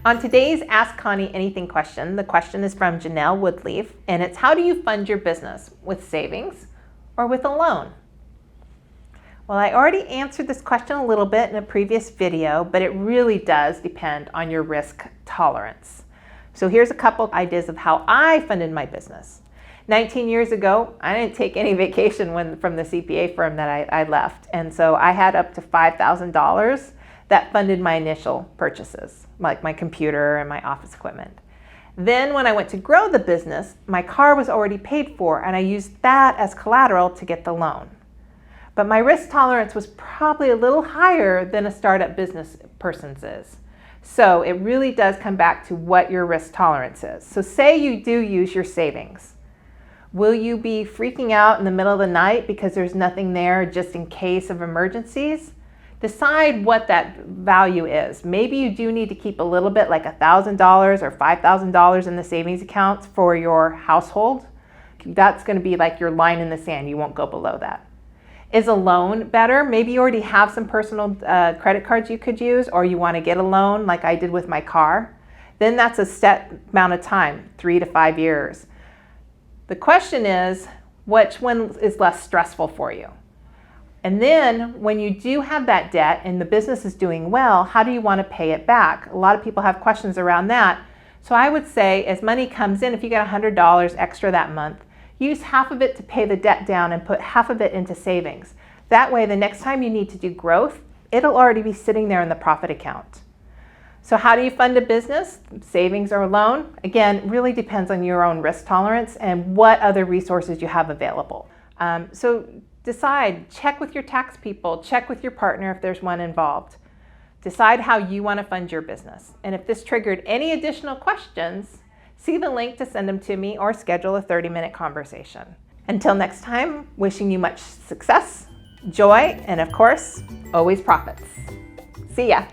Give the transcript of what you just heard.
On today's Ask Connie Anything question, the question is from Janelle Woodleaf, and it's how do you fund your business? With savings or with a loan? Well, I already answered this question a little bit in a previous video, but it really does depend on your risk tolerance. So here's a couple ideas of how I funded my business. 19 years ago, I didn't take any vacation from the CPA firm that I left. And so I had up to $5,000 that funded my initial purchases, like my computer and my office equipment. Then when I went to grow the business, my car was already paid for and I used that as collateral to get the loan. But my risk tolerance was probably a little higher than a startup business person's is. So it really does come back to what your risk tolerance is. So say you do use your savings. Will you be freaking out in the middle of the night because there's nothing there just in case of emergencies? Decide what that value is. Maybe you do need to keep a little bit, like $1,000 or $5,000 in the savings accounts for your household. That's going to be like your line in the sand. You won't go below that. Is a loan better? Maybe you already have some personal credit cards you could use, or you want to get a loan like I did with my car. Then that's a set amount of time, 3 to 5 years. The question is, which one is less stressful for you? And then when you do have that debt and the business is doing well, how do you want to pay it back? A lot of people have questions around that. So I would say as money comes in, if you get $100 extra that month, use half of it to pay the debt down and put half of it into savings. That way, the next time you need to do growth, it'll already be sitting there in the profit account. So how do you fund a business? Savings or a loan? Again, really depends on your own risk tolerance and what other resources you have available. So decide, check with your tax people, check with your partner if there's one involved. Decide how you want to fund your business. And if this triggered any additional questions, see the link to send them to me or schedule a 30-minute conversation. Until next time, wishing you much success, joy, and of course, always profits. See ya.